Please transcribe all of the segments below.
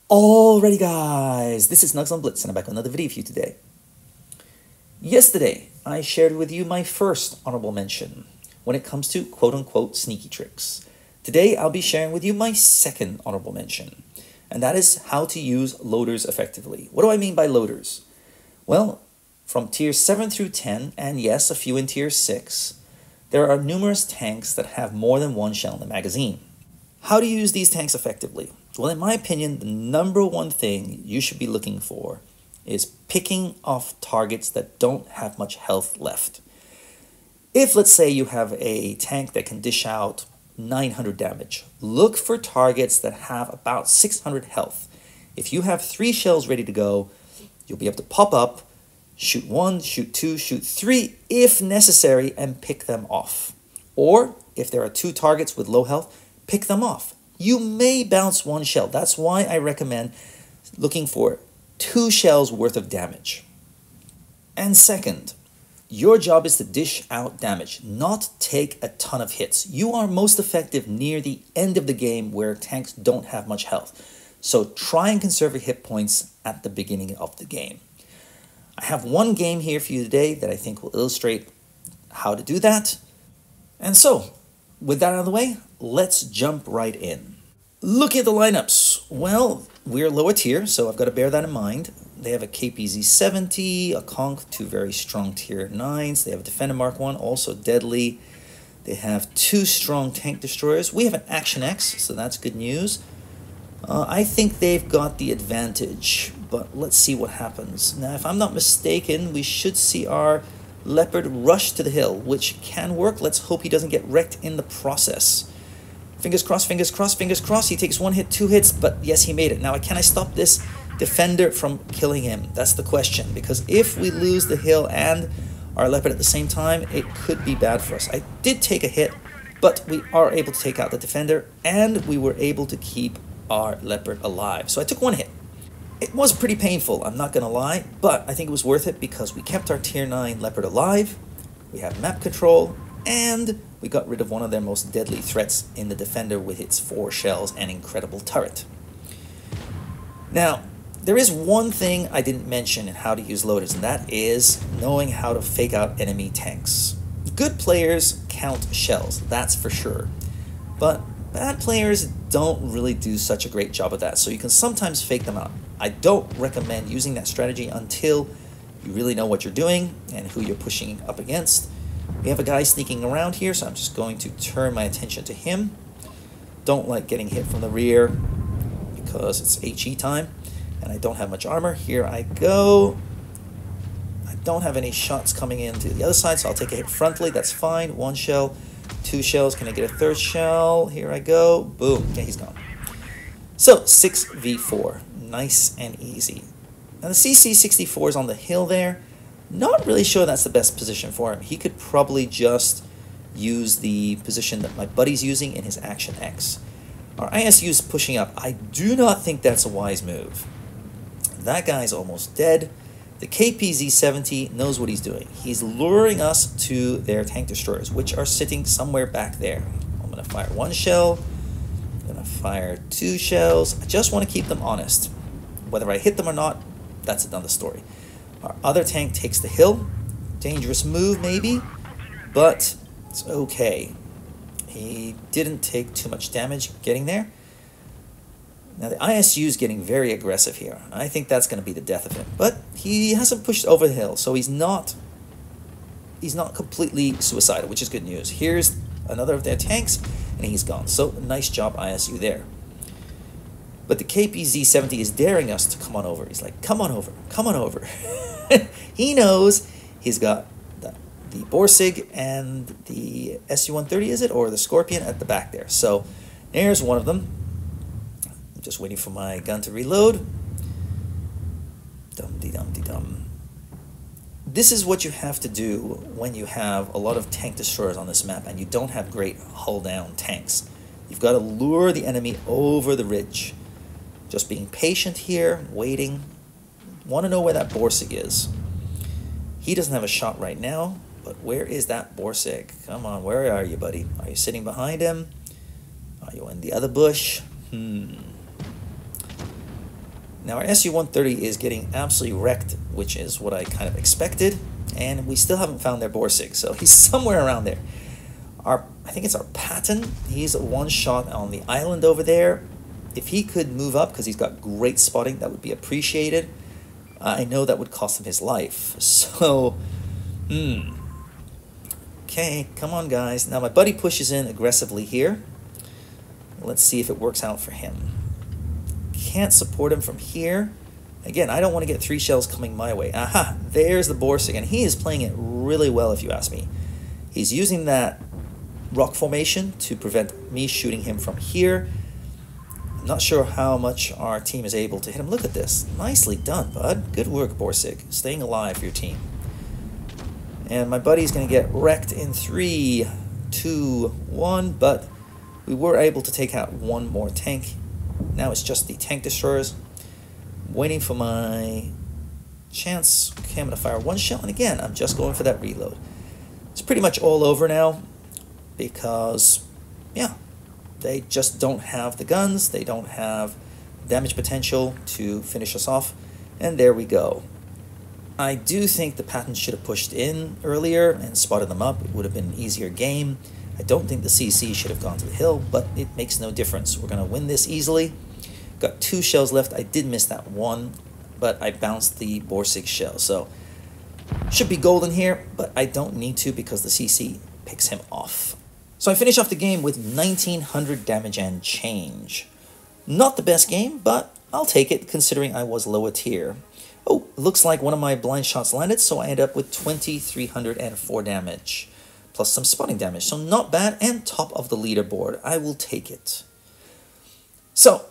Alrighty guys, this is snugsonblitz and I'm back with another video for you today. Yesterday, I shared with you my first honorable mention when it comes to quote-unquote sneaky tricks. Today, I'll be sharing with you my second honorable mention, and that is how to use loaders effectively. What do I mean by loaders? Well, from tier 7 through 10, and yes, a few in tier 6, there are numerous tanks that have more than one shell in the magazine. How to use these tanks effectively? Well, in my opinion, the number one thing you should be looking for is picking off targets that don't have much health left. If, let's say, you have a tank that can dish out 900 damage, look for targets that have about 600 health. If you have 3 shells ready to go, you'll be able to pop up, shoot 1, shoot 2, shoot 3 if necessary, and pick them off. Or, if there are 2 targets with low health, pick them off. You may bounce 1 shell. That's why I recommend looking for 2 shells worth of damage. And second, your job is to dish out damage, not take a ton of hits. You are most effective near the end of the game where tanks don't have much health. So try and conserve your hit points at the beginning of the game. I have one game here for you today that I think will illustrate how to do that. And so, with that out of the way, let's jump right in. Looking at the lineups, well, we're lower tier, so I've got to bear that in mind. They have a KPZ-70, a Conk, 2 very strong tier 9s. They have a Defender Mark 1, also deadly. They have 2 strong tank destroyers. We have an Action X, so that's good news. I think they've got the advantage, but let's see what happens. Now, if I'm not mistaken, we should see our Leopard rush to the hill, which can work. Let's hope he doesn't get wrecked in the process. Fingers crossed, fingers crossed, fingers crossed. He takes 1 hit, 2 hits, but yes, he made it. Now, can I stop this defender from killing him? That's the question, because if we lose the hill and our Leopard at the same time, it could be bad for us. I did take a hit, but we are able to take out the defender, and we were able to keep our Leopard alive. So I took 1 hit. It was pretty painful, I'm not going to lie, but I think it was worth it because we kept our tier 9 Leopard alive, we have map control, and we got rid of one of their most deadly threats in the defender with its 4 shells and incredible turret. Now, there is one thing I didn't mention in how to use loaders, and that is knowing how to fake out enemy tanks. Good players count shells, that's for sure, but bad players don't really do such a great job of that, so you can sometimes fake them out. I don't recommend using that strategy until you really know what you're doing and who you're pushing up against. We have a guy sneaking around here, so I'm just going to turn my attention to him. Don't like getting hit from the rear because it's HE time, and I don't have much armor. Here I go. I don't have any shots coming in to the other side, so I'll take a hit frontally. That's fine. 1 shell, 2 shells. Can I get a 3rd shell? Here I go. Boom. Okay, he's gone. So, 6v4. Nice and easy. Now the CC-64 is on the hill there. Not really sure that's the best position for him. He could probably just use the position that my buddy's using in his Action X. Our ISU is pushing up. I do not think that's a wise move. That guy's almost dead. The KPZ-70 knows what he's doing. He's luring us to their tank destroyers, which are sitting somewhere back there. I'm going to fire 1 shell. I'm going to fire 2 shells. I just want to keep them honest. Whether I hit them or not, that's another story. Our other tank takes the hill. Dangerous move, maybe, but it's okay. He didn't take too much damage getting there. Now the ISU is getting very aggressive here. I think that's going to be the death of him. But he hasn't pushed over the hill, so he's not completely suicidal, which is good news. Here's another of their tanks, and he's gone. So nice job, ISU there. But the KPZ-70 is daring us to come on over. He's like, come on over, come on over. He knows he's got the Borsig and the SU-130, is it? Or the Scorpion at the back there. So there's one of them. I'm just waiting for my gun to reload. Dum-de-dum-de-dum. This is what you have to do when you have a lot of tank destroyers on this map and you don't have great hull-down tanks. You've got to lure the enemy over the ridge. Just being patient here, waiting. Want to know where that Borsig is. He doesn't have a shot right now, but where is that Borsig? Come on, where are you, buddy? Are you sitting behind him? Are you in the other bush? Now our SU-130 is getting absolutely wrecked, which is what I kind of expected, and we still haven't found their Borsig, so he's somewhere around there. I think it's our Patton. He's a one-shot on the island over there. If he could move up, because he's got great spotting, that would be appreciated. I know that would cost him his life, so, Okay, come on, guys. Now my buddy pushes in aggressively here. Let's see if it works out for him. Can't support him from here. Again, I don't want to get 3 shells coming my way. Aha, there's the Borsig, and he is playing it really well, if you ask me. He's using that rock formation to prevent me shooting him from here. I'm not sure how much our team is able to hit him. Look at this. Nicely done, bud. Good work, Borsig. Staying alive for your team. And my buddy's going to get wrecked in 3, 2, 1, but we were able to take out one more tank. Now it's just the tank destroyers. Waiting for my chance. Okay, I'm going to fire 1 shell, and again, I'm just going for that reload. It's pretty much all over now because, yeah, they just don't have the guns. They don't have damage potential to finish us off, and there we go. I do think the Patton should have pushed in earlier and spotted them up. It would have been an easier game. I don't think the CC should have gone to the hill, but it makes no difference. We're going to win this easily. Got 2 shells left. I did miss that one, but I bounced the Borsig shell. So, should be golden here, but I don't need to because the CC picks him off. So I finish off the game with 1900 damage and change. Not the best game, but I'll take it considering I was lower tier. Oh, looks like one of my blind shots landed, so I end up with 2304 damage. Plus some spotting damage, so not bad, and top of the leaderboard. I will take it. So,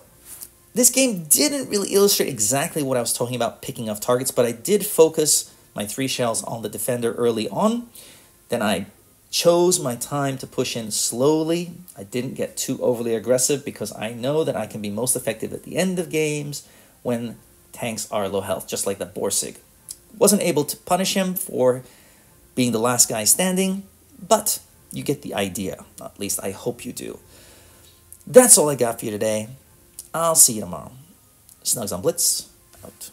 this game didn't really illustrate exactly what I was talking about picking off targets, but I did focus my 3 shells on the defender early on. Then I chose my time to push in slowly. I didn't get too overly aggressive because I know that I can be most effective at the end of games when tanks are low health, just like that Borsig. Wasn't able to punish him for being the last guy standing, but you get the idea. At least I hope you do. That's all I got for you today. I'll see you tomorrow. Snugs on Blitz, out.